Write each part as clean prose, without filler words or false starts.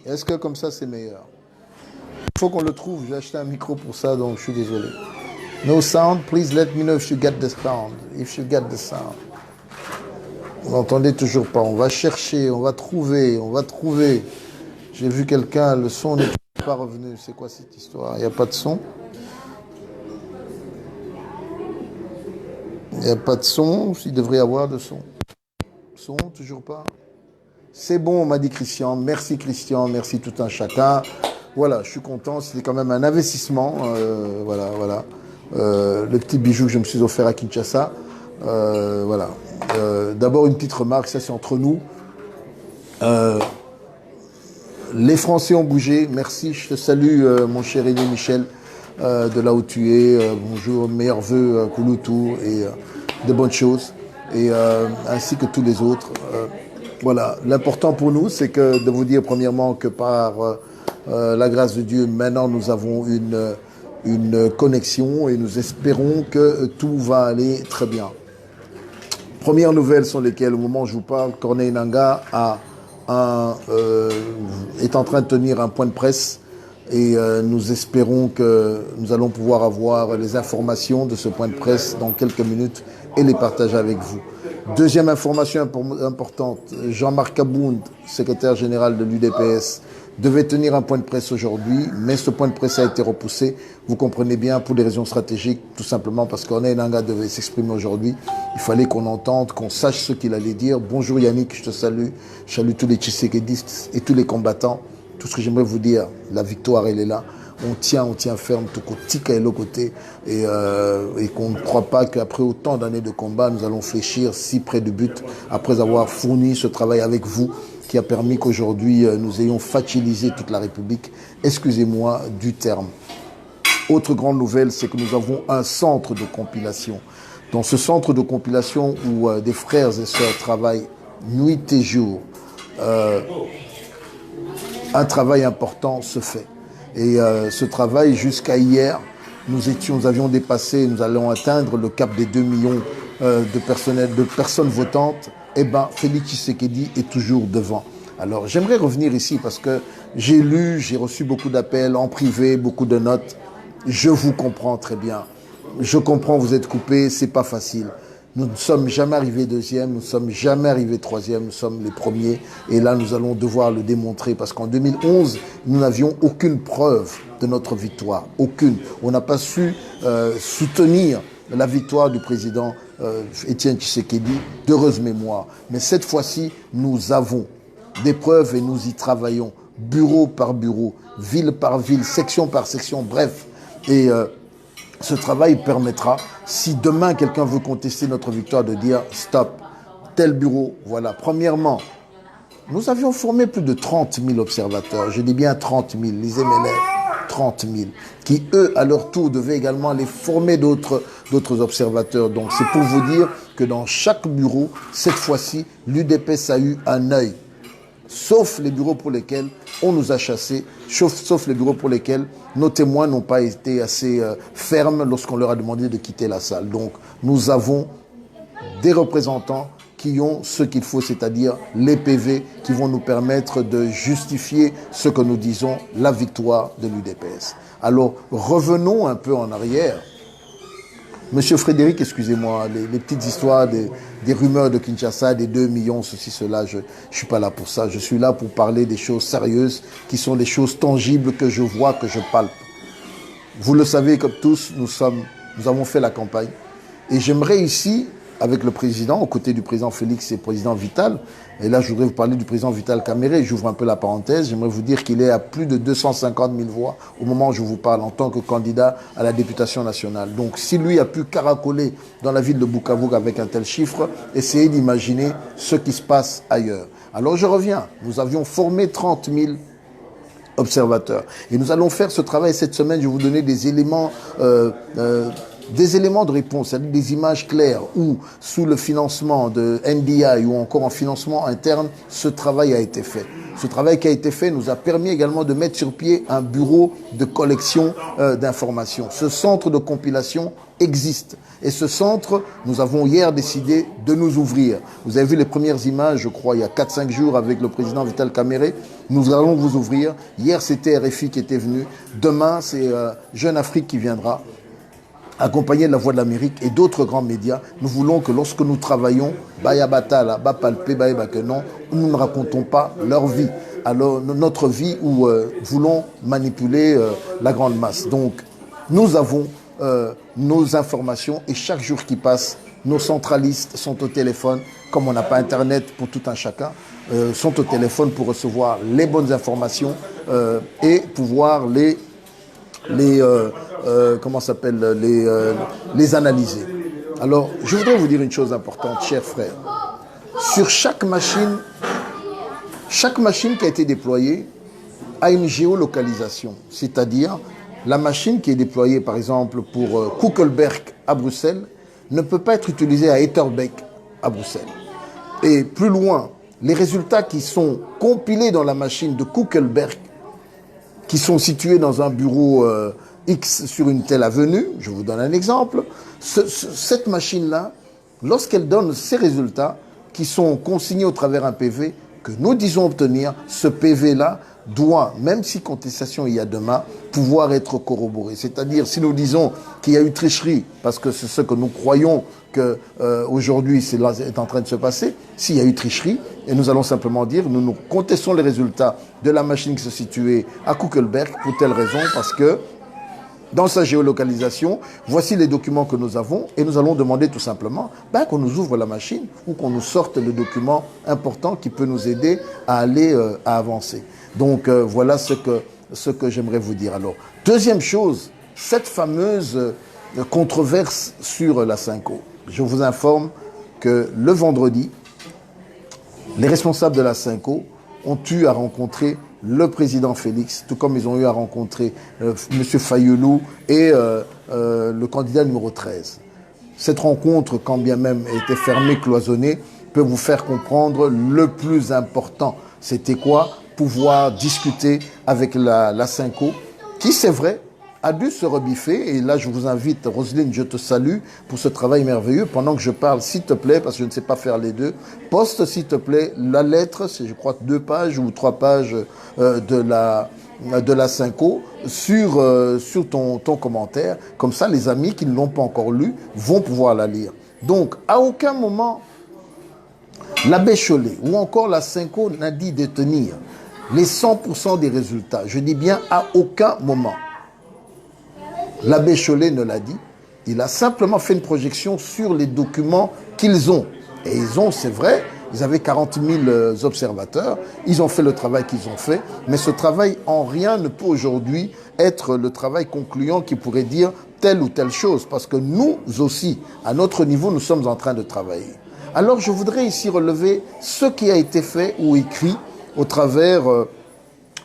Est-ce que comme ça, c'est meilleur? Il faut qu'on le trouve. J'ai acheté un micro pour ça, donc je suis désolé. No sound, please let me know if you get the sound. If you get the sound. Vous n'entendez toujours pas. On va chercher, on va trouver, on va trouver. J'ai vu quelqu'un, le son n'est pas revenu. C'est quoi cette histoire? Il n'y a pas de son. Il n'y a pas de son. Il devrait y avoir de son. Son, toujours pas. C'est bon, m'a dit Christian. Merci Christian, merci tout un chacun. Voilà, je suis content. C'était quand même un investissement. Voilà. Le petit bijou que je me suis offert à Kinshasa. Voilà. D'abord, une petite remarque, ça c'est entre nous. Les Français ont bougé. Merci, je te salue, mon cher Aîné Michel, de là où tu es. Bonjour, meilleurs vœux, Kouloutou, et de bonnes choses. Et ainsi que tous les autres. Voilà, l'important pour nous, c'est que de vous dire premièrement que par la grâce de Dieu, maintenant nous avons une connexion et nous espérons que tout va aller très bien. Premières nouvelles sont lesquelles, au moment où je vous parle, Corneille Nangaa est en train de tenir un point de presse et nous espérons que nous allons pouvoir avoir les informations de ce point de presse dans quelques minutes et les partager avec vous. Deuxième information importante, Jean-Marc Abound, secrétaire général de l'UDPS, devait tenir un point de presse aujourd'hui, mais ce point de presse a été repoussé. Vous comprenez bien, pour des raisons stratégiques, tout simplement parce qu'Ornei Nangaa devait s'exprimer aujourd'hui. Il fallait qu'on entende, qu'on sache ce qu'il allait dire. Bonjour Yannick, je te salue. Je salue tous les Tshisekedi et tous les combattants. Tout ce que j'aimerais vous dire, la victoire, elle est là. On tient ferme, tout côté, côté, et qu'on ne croit pas qu'après autant d'années de combat, nous allons fléchir si près du but, après avoir fourni ce travail avec vous, qui a permis qu'aujourd'hui, nous ayons facilisé toute la République. Excusez-moi du terme. Autre grande nouvelle, c'est que nous avons un centre de compilation. Dans ce centre de compilation où des frères et sœurs travaillent nuit et jour, un travail important se fait. Et ce travail, jusqu'à hier, nous avions dépassé, nous allons atteindre le cap des 2 millions de personnes votantes. Eh bien, Félix Tshisekedi est toujours devant. Alors, j'aimerais revenir ici parce que j'ai lu, j'ai reçu beaucoup d'appels en privé, beaucoup de notes. Je vous comprends très bien. Je comprends, vous êtes coupés, c'est pas facile. Nous ne sommes jamais arrivés deuxième, nous ne sommes jamais arrivés troisième, nous sommes les premiers. Et là, nous allons devoir le démontrer parce qu'en 2011, nous n'avions aucune preuve de notre victoire. Aucune. On n'a pas su soutenir la victoire du président Étienne Tshisekedi, d'heureuse mémoire. Mais cette fois-ci, nous avons des preuves et nous y travaillons, bureau par bureau, ville par ville, section par section, bref. Et ce travail permettra, si demain quelqu'un veut contester notre victoire, de dire stop, tel bureau, voilà. Premièrement, nous avions formé plus de 30 000 observateurs, je dis bien 30 000, lisez mes lettres, 30 000, qui eux, à leur tour, devaient également aller former d'autres observateurs. Donc c'est pour vous dire que dans chaque bureau, cette fois-ci, l'UDPS a eu un œil. Sauf les bureaux pour lesquels on nous a chassés, sauf les bureaux pour lesquels nos témoins n'ont pas été assez fermes lorsqu'on leur a demandé de quitter la salle. Donc, nous avons des représentants qui ont ce qu'il faut, c'est-à-dire les PV qui vont nous permettre de justifier ce que nous disons, la victoire de l'UDPS. Alors, revenons un peu en arrière. Monsieur Frédéric, excusez-moi, les petites histoires des rumeurs de Kinshasa, des 2 millions, ceci, cela, je ne suis pas là pour ça. Je suis là pour parler des choses sérieuses, qui sont des choses tangibles que je vois, que je palpe. Vous le savez comme tous, nous avons fait la campagne. Et j'aimerais ici, avec le président, aux côtés du président Félix et du président Vital, et là je voudrais vous parler du président Vital Kamerhe, j'ouvre un peu la parenthèse, j'aimerais vous dire qu'il est à plus de 250 000 voix au moment où je vous parle en tant que candidat à la députation nationale. Donc si lui a pu caracoler dans la ville de Bukavu avec un tel chiffre, essayez d'imaginer ce qui se passe ailleurs. Alors je reviens, nous avions formé 30 000 observateurs. Et nous allons faire ce travail cette semaine. Je vais vous donner des éléments des éléments de réponse, c'est-à-dire des images claires ou sous le financement de NDI ou encore en financement interne, ce travail a été fait. Ce travail qui a été fait nous a permis également de mettre sur pied un bureau de collection d'informations. Ce centre de compilation existe. Et ce centre, nous avons hier décidé de nous ouvrir. Vous avez vu les premières images, je crois, il y a 4-5 jours avec le président Vital Kamerhe. Nous allons vous ouvrir. Hier, c'était RFI qui était venu. Demain, c'est Jeune Afrique qui viendra, accompagné de la Voix de l'Amérique et d'autres grands médias. Nous voulons que lorsque nous travaillons, nous ne racontons pas leur vie, alors notre vie où voulons manipuler la grande masse. Donc, nous avons nos informations et chaque jour qui passe, nos centralistes sont au téléphone, comme on n'a pas Internet pour tout un chacun, sont au téléphone pour recevoir les bonnes informations et pouvoir les analyser. Alors, je voudrais vous dire une chose importante, chers frères. Sur chaque machine qui a été déployée a une géolocalisation, c'est-à-dire la machine qui est déployée, par exemple, pour Kuckelberg à Bruxelles, ne peut pas être utilisée à Etterbeek à Bruxelles. Et plus loin, les résultats qui sont compilés dans la machine de Kuckelberg, qui sont situés dans un bureau X sur une telle avenue, je vous donne un exemple, cette machine-là, lorsqu'elle donne ces résultats, qui sont consignés au travers d'un PV, que nous disons obtenir, ce PV-là doit, même si contestation il y a demain, pouvoir être corroboré. C'est-à-dire, si nous disons qu'il y a eu tricherie, parce que c'est ce que nous croyons qu'aujourd'hui est en train de se passer, s'il y a eu tricherie, et nous allons simplement dire, nous contestons les résultats de la machine qui se situait à Kuckelberg, pour telle raison, parce que dans sa géolocalisation, voici les documents que nous avons et nous allons demander tout simplement qu'on nous ouvre la machine ou qu'on nous sorte le document important qui peut nous aider à aller à avancer. Donc voilà ce que j'aimerais vous dire. Alors, deuxième chose, cette fameuse controverse sur la Synco. Je vous informe que le vendredi, les responsables de la Synco ont eu à rencontrer le président Félix, tout comme ils ont eu à rencontrer M. Fayoulou et le candidat numéro 13. Cette rencontre, quand bien même elle était fermée, cloisonnée, peut vous faire comprendre le plus important. C'était quoi? Pouvoir discuter avec la Synco, qui, c'est vrai, a dû se rebiffer. Et là, je vous invite, Roselyne, je te salue pour ce travail merveilleux. Pendant que je parle, s'il te plaît, parce que je ne sais pas faire les deux, poste, s'il te plaît, la lettre, c'est, je crois, 2 pages ou 3 pages de la Synco sur ton commentaire. Comme ça, les amis qui ne l'ont pas encore lu vont pouvoir la lire. Donc, à aucun moment, l'abbé Chollet ou encore la Synco n'a dit détenir les 100% des résultats. Je dis bien à aucun moment. L'abbé Chollet ne l'a dit. Il a simplement fait une projection sur les documents qu'ils ont. Et ils ont, c'est vrai, ils avaient 40 000 observateurs. Ils ont fait le travail qu'ils ont fait. Mais ce travail, en rien, ne peut aujourd'hui être le travail concluant qui pourrait dire telle ou telle chose. Parce que nous aussi, à notre niveau, nous sommes en train de travailler. Alors, je voudrais ici relever ce qui a été fait ou écrit au travers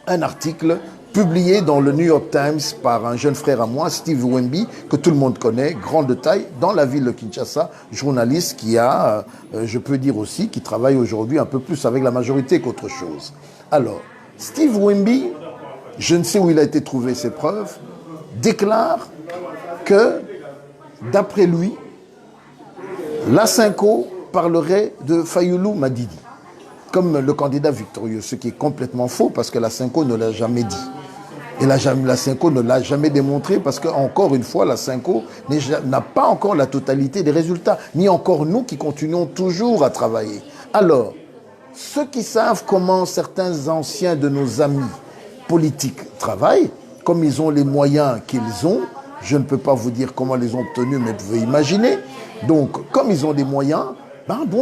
un article publié dans le New York Times par un jeune frère à moi, Steve Wemby, que tout le monde connaît, grand de taille, dans la ville de Kinshasa, journaliste qui a, je peux dire aussi, qui travaille aujourd'hui un peu plus avec la majorité qu'autre chose. Alors, Steve Wemby, je ne sais où il a été trouvé ces preuves, déclare que, d'après lui, la Synco parlerait de Fayoulou Madidi comme le candidat victorieux, ce qui est complètement faux parce que la Synco ne l'a jamais dit. Et la Synco ne l'a jamais démontré parce que, encore une fois, la Synco n'a pas encore la totalité des résultats, ni encore nous qui continuons toujours à travailler. Alors, ceux qui savent comment certains anciens de nos amis politiques travaillent, comme ils ont les moyens qu'ils ont, je ne peux pas vous dire comment ils les ont obtenus, mais vous pouvez imaginer. Donc, comme ils ont des moyens,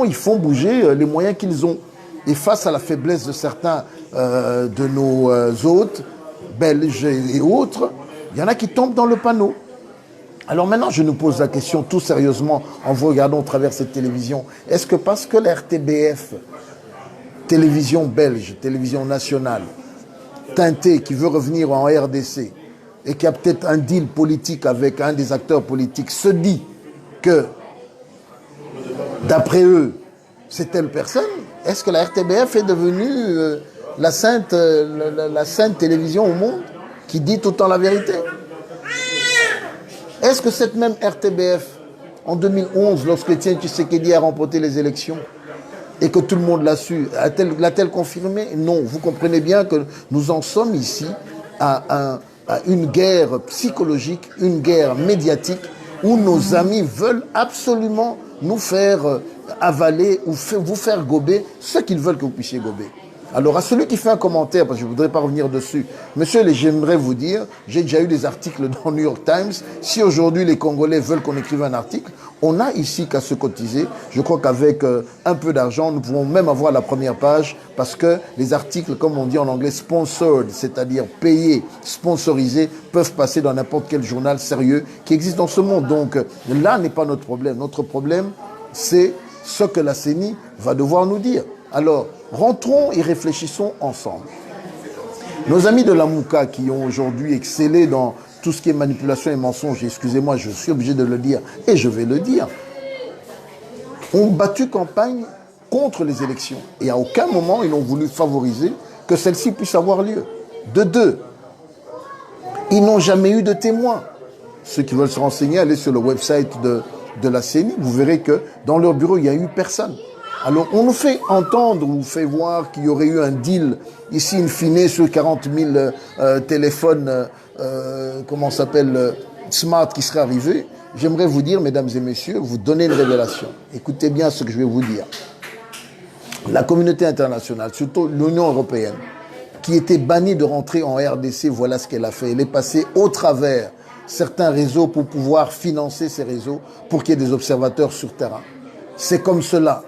ils font bouger les moyens qu'ils ont. Et face à la faiblesse de certains de nos hôtes, belges et autres, il y en a qui tombent dans le panneau. Alors maintenant, je nous pose la question tout sérieusement en vous regardant au travers cette télévision. Est-ce que parce que la RTBF, télévision belge, télévision nationale, teintée, qui veut revenir en RDC, et qui a peut-être un deal politique avec un des acteurs politiques, se dit que, d'après eux, c'est telle personne, est-ce que la RTBF est devenue la sainte télévision au monde qui dit tout le temps la vérité? Est-ce que cette même RTBF, en 2011, lorsque Etienne Tshisekedi a remporté les élections, et que tout le monde l'a su, l'a-t-elle confirmé? Non. Vous comprenez bien que nous en sommes ici à une guerre psychologique, une guerre médiatique, où nos amis veulent absolument nous faire avaler ou vous faire gober ce qu'ils veulent que vous puissiez gober. Alors, à celui qui fait un commentaire, parce que je ne voudrais pas revenir dessus, monsieur, j'aimerais vous dire, j'ai déjà eu des articles dans le New York Times. Si aujourd'hui les Congolais veulent qu'on écrive un article, on a ici qu'à se cotiser. Je crois qu'avec un peu d'argent, nous pouvons même avoir la première page, parce que les articles, comme on dit en anglais, sponsored, c'est-à-dire payés, sponsorisés, peuvent passer dans n'importe quel journal sérieux qui existe dans ce monde. Donc là n'est pas notre problème. Notre problème, c'est ce que la CENI va devoir nous dire. Alors, rentrons et réfléchissons ensemble. Nos amis de la Mouka qui ont aujourd'hui excellé dans tout ce qui est manipulation et mensonge, excusez-moi, je suis obligé de le dire et je vais le dire, ont battu campagne contre les élections. Et à aucun moment, ils n'ont voulu favoriser que celles-ci puissent avoir lieu. De deux, ils n'ont jamais eu de témoins. Ceux qui veulent se renseigner, allez sur le website de la CENI, vous verrez que dans leur bureau, il n'y a eu personne. Alors, on nous fait entendre, on nous fait voir qu'il y aurait eu un deal, ici, in fine, sur 40 000 téléphones, comment ça s'appelle, smart, qui seraient arrivés. J'aimerais vous dire, mesdames et messieurs, vous donner une révélation. Écoutez bien ce que je vais vous dire. La communauté internationale, surtout l'Union européenne, qui était bannie de rentrer en RDC, voilà ce qu'elle a fait. Elle est passée au travers certains réseaux pour pouvoir financer ces réseaux, pour qu'il y ait des observateurs sur terrain. C'est comme cela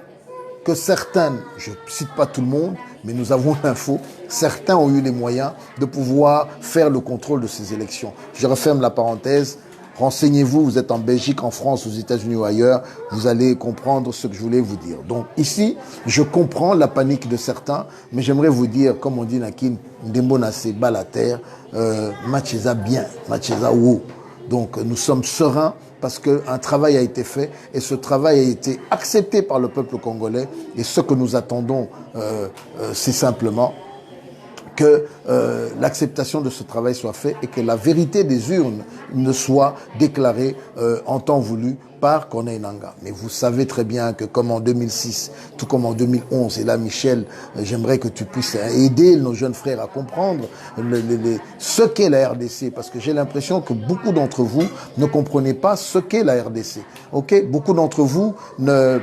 que certains, je ne cite pas tout le monde, mais nous avons l'info, certains ont eu les moyens de pouvoir faire le contrôle de ces élections. Je referme la parenthèse. Renseignez-vous, vous êtes en Belgique, en France, aux États-Unis ou ailleurs, vous allez comprendre ce que je voulais vous dire. Donc ici, je comprends la panique de certains, mais j'aimerais vous dire, comme on dit Nakin, Ndembonase, bas la terre, Macheza bien, Macheza ou. Donc nous sommes sereins parce qu'un travail a été fait et ce travail a été accepté par le peuple congolais. Et ce que nous attendons, c'est simplement que l'acceptation de ce travail soit faite et que la vérité des urnes ne soit déclarée en temps voulu par Corneille Nangaa. Mais vous savez très bien que comme en 2006, tout comme en 2011, et là Michel, j'aimerais que tu puisses aider nos jeunes frères à comprendre ce qu'est la RDC, parce que j'ai l'impression que beaucoup d'entre vous ne comprenez pas ce qu'est la RDC. Okay? Beaucoup d'entre vous ne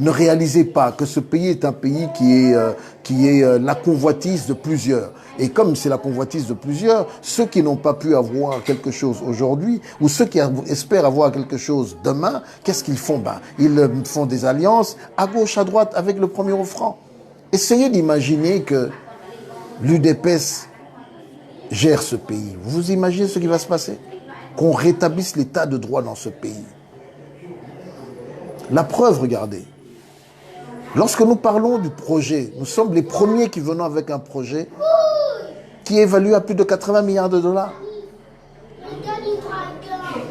réalisez pas que ce pays est un pays qui est la convoitise de plusieurs. Et comme c'est la convoitise de plusieurs, ceux qui n'ont pas pu avoir quelque chose aujourd'hui, ou ceux qui espèrent avoir quelque chose demain, qu'est-ce qu'ils font? Ils font des alliances à gauche, à droite, avec le premier offrant. Essayez d'imaginer que l'UDPS gère ce pays. Vous imaginez ce qui va se passer? Qu'on rétablisse l'état de droit dans ce pays. La preuve, regardez. Lorsque nous parlons du projet, nous sommes les premiers qui venons avec un projet qui est évalué à plus de 80 milliards de dollars.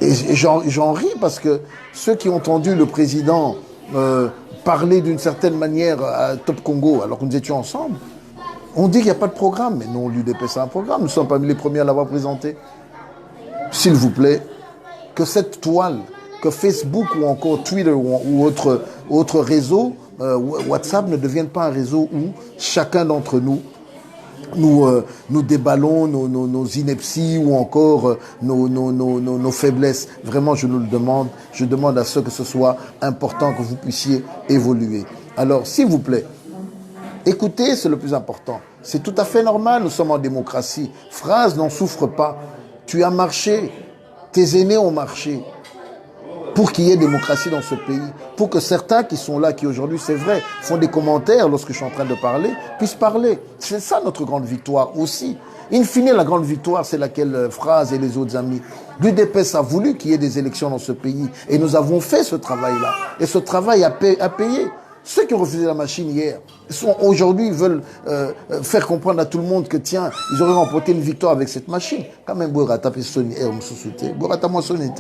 Et j'en ris parce que ceux qui ont entendu le président parler d'une certaine manière à Top Congo, alors que nous étions ensemble, on dit qu'il n'y a pas de programme. Mais non, l'UDPS a un programme. Nous ne sommes pas les premiers à l'avoir présenté. S'il vous plaît, que cette toile, que Facebook ou encore Twitter ou autre réseau, WhatsApp ne devienne pas un réseau où chacun d'entre nous, nous déballons nos inepties ou encore nos faiblesses. Vraiment, je nous le demande. Je demande à ce que ce soit important que vous puissiez évoluer. Alors, s'il vous plaît, écoutez, c'est le plus important. C'est tout à fait normal, nous sommes en démocratie. Phrase n'en souffre pas. Tu as marché, tes aînés ont marché pour qu'il y ait démocratie dans ce pays, pour que certains qui sont là, qui aujourd'hui, c'est vrai, font des commentaires lorsque je suis en train de parler, puissent parler. C'est ça notre grande victoire aussi. In fine, la grande victoire, c'est laquelle Phrase et les autres amis. L'UDPS a voulu qu'il y ait des élections dans ce pays et nous avons fait ce travail-là. Et ce travail a payé. Ceux qui ont refusé la machine hier, aujourd'hui, ils veulent faire comprendre à tout le monde que, tiens, ils auraient remporté une victoire avec cette machine. Quand même, Bourata fait Sony, Bourata moi Sony,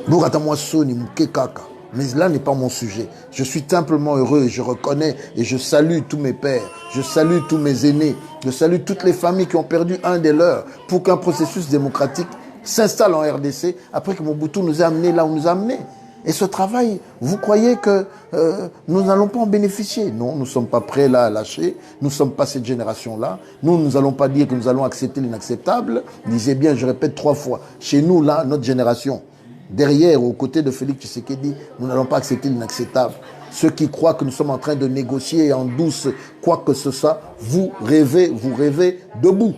Bourata moi Sony, Mukekaka. Mais là n'est pas mon sujet. Je suis simplement heureux et je reconnais et je salue tous mes pères, je salue tous mes aînés, je salue toutes les familles qui ont perdu un des leurs pour qu'un processus démocratique s'installe en RDC après que Mobutu nous a amenés là où nous a amenés. Et ce travail, vous croyez que nous n'allons pas en bénéficier? Non, nous ne sommes pas prêts là à lâcher. Nous ne sommes pas cette génération-là. Nous n'allons pas dire que nous allons accepter l'inacceptable. Lisez bien, je répète 3 fois. Chez nous, là, notre génération, derrière, aux côtés de Félix Tshisekedi, nous n'allons pas accepter l'inacceptable. Ceux qui croient que nous sommes en train de négocier en douce quoi que ce soit, vous rêvez debout.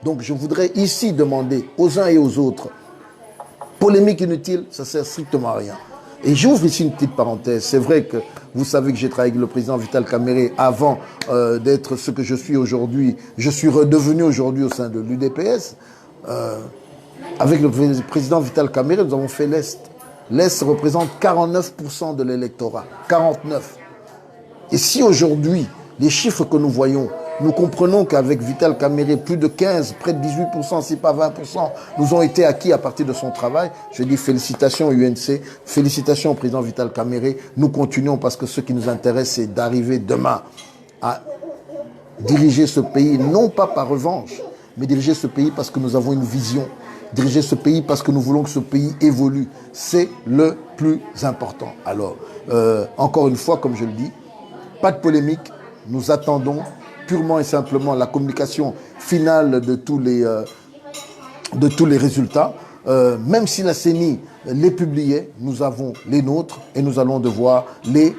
Donc je voudrais ici demander aux uns et aux autres, polémique inutile, ça ne sert strictement à rien. Et j'ouvre ici une petite parenthèse. C'est vrai que vous savez que j'ai travaillé avec le président Vital Kamerhe avant d'être ce que je suis aujourd'hui. Je suis redevenu aujourd'hui au sein de l'UDPS. Avec le président Vital Kamerhe, nous avons fait l'Est. L'Est représente 49% de l'électorat. 49. Et si aujourd'hui, les chiffres que nous voyons, nous comprenons qu'avec Vital Kamerhe, plus de 15, près de 18%, si pas 20%, nous ont été acquis à partir de son travail. Je dis félicitations au UNC, félicitations au président Vital Kamerhe. Nous continuons parce que ce qui nous intéresse, c'est d'arriver demain à diriger ce pays, non pas par revanche, mais diriger ce pays parce que nous avons une vision. Diriger ce pays parce que nous voulons que ce pays évolue. C'est le plus important. Alors, encore une fois, comme je le dis, pas de polémique. Nous attendons purement et simplement la communication finale de tous les résultats. Même si la CENI les publiait, nous avons les nôtres et nous allons devoir les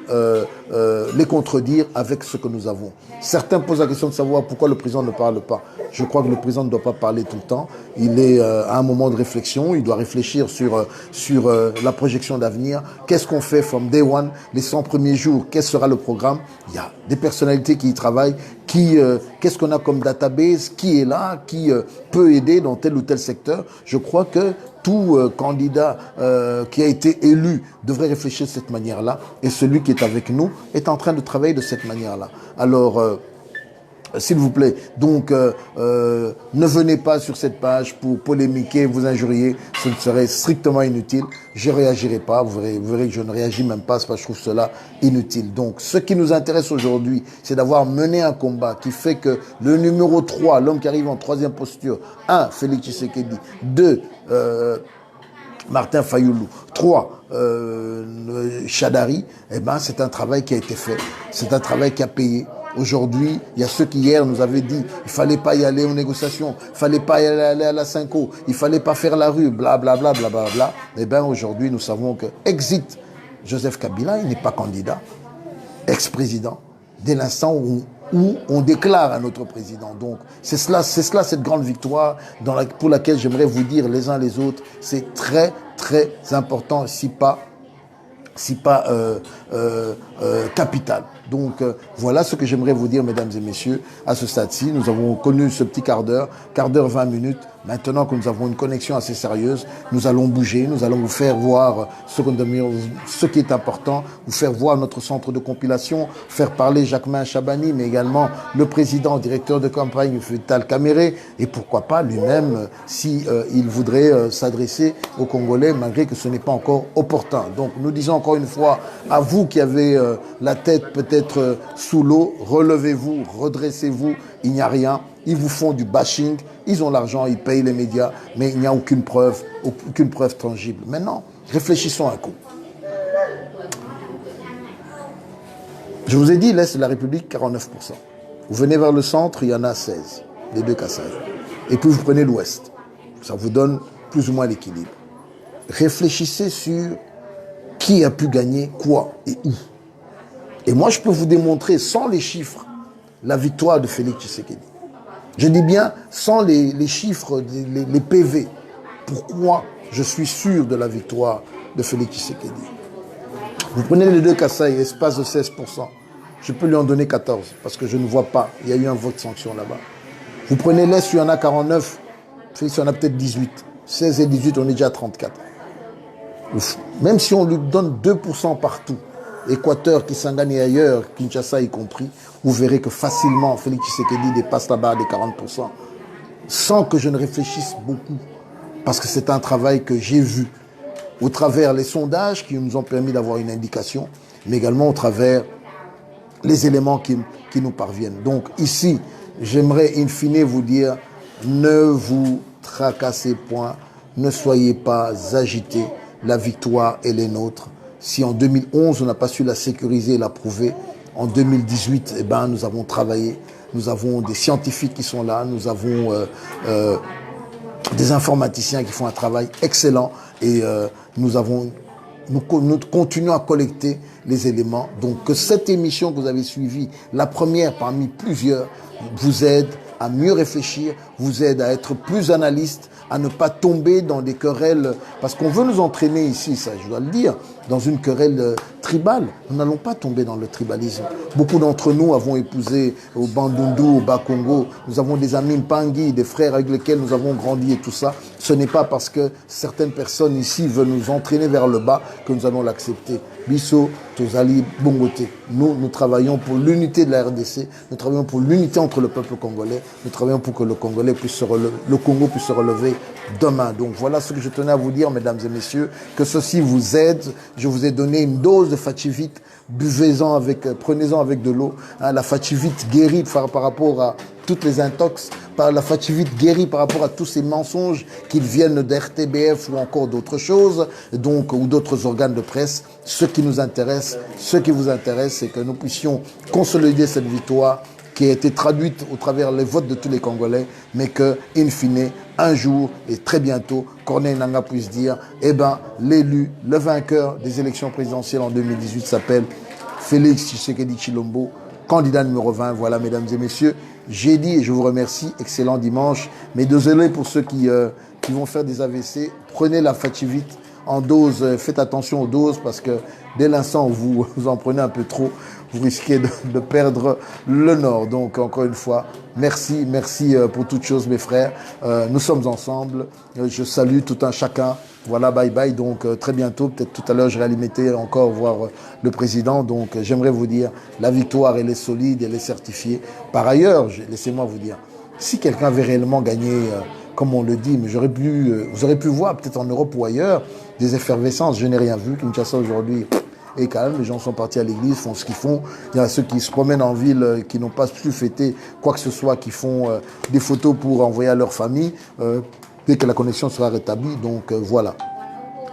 contredire avec ce que nous avons. Certains posent la question de savoir pourquoi le président ne parle pas. Je crois que le président ne doit pas parler tout le temps. Il est à un moment de réflexion. Il doit réfléchir sur la projection d'avenir. Qu'est-ce qu'on fait from day one, les 100 premiers jours? Quel sera le programme? Il y a des personnalités qui y travaillent. Qu'est-ce qu'on a comme database? Qui est là? Qui peut aider dans tel ou tel secteur? Je crois que tout candidat qui a été élu devrait réfléchir de cette manière-là. Et celui qui est avec nous est en train de travailler de cette manière-là. Alors, s'il vous plaît, donc ne venez pas sur cette page pour polémiquer, vous injurier, ce serait strictement inutile. Je ne réagirai pas, vous verrez que je ne réagis même pas, parce que je trouve cela inutile. Donc ce qui nous intéresse aujourd'hui, c'est d'avoir mené un combat qui fait que le numéro 3, l'homme qui arrive en 3e posture, 1, Félix Tshisekedi, 2, Martin Fayoulou, 3, Chadari, eh ben, c'est un travail qui a été fait, c'est un travail qui a payé. Aujourd'hui, il y a ceux qui hier nous avaient dit il fallait pas y aller aux négociations, il fallait pas y aller à la Cinco, il fallait pas faire la rue, bla bla bla bla bla bla. Eh bien aujourd'hui, nous savons que exit Joseph Kabila, il n'est pas candidat, ex-président, dès l'instant où on déclare un autre président. Donc c'est cela cette grande victoire pour laquelle j'aimerais vous dire les uns les autres, c'est très très important, si pas capital. Donc voilà ce que j'aimerais vous dire, mesdames et messieurs, à ce stade-ci. Nous avons connu ce petit quart d'heure, 20 minutes. Maintenant que nous avons une connexion assez sérieuse, nous allons bouger, nous allons vous faire voir ce qui est important, vous faire voir notre centre de compilation, faire parler Jacquemain Chabani, mais également le président, directeur de campagne, Vital Kamerhe, et pourquoi pas lui-même, si il voudrait s'adresser aux Congolais, malgré que ce n'est pas encore opportun. Donc nous disons encore une fois, à vous qui avez la tête peut-être sous l'eau, relevez-vous, redressez-vous, il n'y a rien. Ils vous font du bashing, ils ont l'argent, ils payent les médias, mais il n'y a aucune preuve tangible. Maintenant, réfléchissons un coup. Je vous ai dit, l'Est de la République, 49%. Vous venez vers le centre, il y en a 16, les deux Kasaï. Et puis vous prenez l'Ouest. Ça vous donne plus ou moins l'équilibre. Réfléchissez sur qui a pu gagner quoi et où. Et moi, je peux vous démontrer, sans les chiffres, la victoire de Félix Tshisekedi. Je dis bien, sans les chiffres, les PV, pourquoi je suis sûr de la victoire de Félix Tshisekedi. Vous prenez les deux Kasaï, espace de 16%. Je peux lui en donner 14, parce que je ne vois pas. Il y a eu un vote sanction là-bas. Vous prenez l'Est, il y en a 49. Félix, il y en a peut-être 18. 16 et 18, on est déjà à 34. Même si on lui donne 2% partout, Équateur, Kisangani et ailleurs, Kinshasa y compris, vous verrez que facilement Félix Tshisekedi dépasse la barre des 40%, sans que je ne réfléchisse beaucoup, parce que c'est un travail que j'ai vu au travers les sondages qui nous ont permis d'avoir une indication, mais également au travers les éléments qui nous parviennent. Donc ici, j'aimerais in fine vous dire, ne vous tracassez point, ne soyez pas agités, la victoire est les nôtres. Si en 2011, on n'a pas su la sécuriser et la prouver, en 2018, eh ben, nous avons travaillé, nous avons des scientifiques qui sont là, nous avons des informaticiens qui font un travail excellent et nous continuons à collecter les éléments. Donc que cette émission que vous avez suivie, la première parmi plusieurs, vous aide à mieux réfléchir, vous aide à être plus analyste, à ne pas tomber dans des querelles, parce qu'on veut nous entraîner ici, ça je dois le dire, dans une querelle tribale. Nous n'allons pas tomber dans le tribalisme. Beaucoup d'entre nous avons épousé au Bandundu, au Bas-Congo, nous avons des amis Mpangi, des frères avec lesquels nous avons grandi et tout ça. Ce n'est pas parce que certaines personnes ici veulent nous entraîner vers le bas que nous allons l'accepter. Bisso, Tozali, Bongote. Nous travaillons pour l'unité de la RDC, nous travaillons pour l'unité entre le peuple congolais, nous travaillons pour que le Congo puisse se relever demain. Donc voilà ce que je tenais à vous dire, mesdames et messieurs, que ceci vous aide. Je vous ai donné une dose de Fativite, buvez-en prenez-en avec de l'eau. Hein, la Fativite guérit par rapport à toutes les intox, la Fativite guérit par rapport à tous ces mensonges qu'ils viennent d'RTBF ou encore d'autres choses, donc, ou d'autres organes de presse. Ce qui nous intéresse, ce qui vous intéresse, c'est que nous puissions consolider cette victoire qui a été traduite au travers les votes de tous les Congolais, mais que, in fine, un jour et très bientôt, Corneille Nangaa puisse dire, eh ben, l'élu, le vainqueur des élections présidentielles en 2018 s'appelle Félix Tshisekedi Tshilombo, candidat numéro 20. Voilà, mesdames et messieurs, j'ai dit et je vous remercie, excellent dimanche, mais désolé pour ceux qui vont faire des AVC, prenez la Fativite en dose, faites attention aux doses parce que dès l'instant où vous en prenez un peu trop, vous risquez de perdre le nord. Donc encore une fois, merci pour toutes choses mes frères. Nous sommes ensemble, je salue tout un chacun. Voilà, bye bye, donc très bientôt, peut-être tout à l'heure je vais alimenter encore voir le président. Donc j'aimerais vous dire, la victoire elle est solide, elle est certifiée. Par ailleurs, laissez-moi vous dire, si quelqu'un avait réellement gagné, comme on le dit, mais vous aurez pu voir peut-être en Europe ou ailleurs, des effervescences, je n'ai rien vu. Kinshasa aujourd'hui est calme, les gens sont partis à l'église, font ce qu'ils font. Il y a ceux qui se promènent en ville, qui n'ont pas pu fêter quoi que ce soit, qui font des photos pour envoyer à leur famille, dès que la connexion sera rétablie. Donc voilà.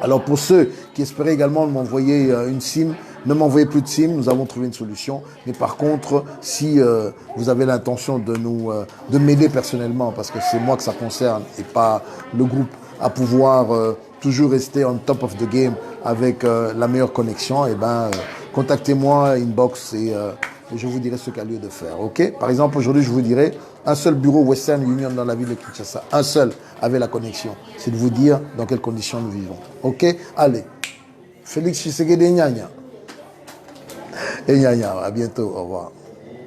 Alors pour ceux qui espéraient également m'envoyer une SIM, ne m'envoyez plus de SIM, nous avons trouvé une solution. Mais par contre, si vous avez l'intention de m'aider personnellement, parce que c'est moi que ça concerne et pas le groupe, à pouvoir toujours rester on top of the game avec la meilleure connexion, eh ben, contactez-moi, inbox, et je vous dirai ce qu'il y a lieu de faire. Ok? Par exemple, aujourd'hui, je vous dirai un seul bureau Western Union dans la ville de Kinshasa, un seul avec la connexion. C'est de vous dire dans quelles conditions nous vivons. Ok? Allez. Félix Tshisekedi Nyanya. Et Nyanya, à bientôt. Au revoir.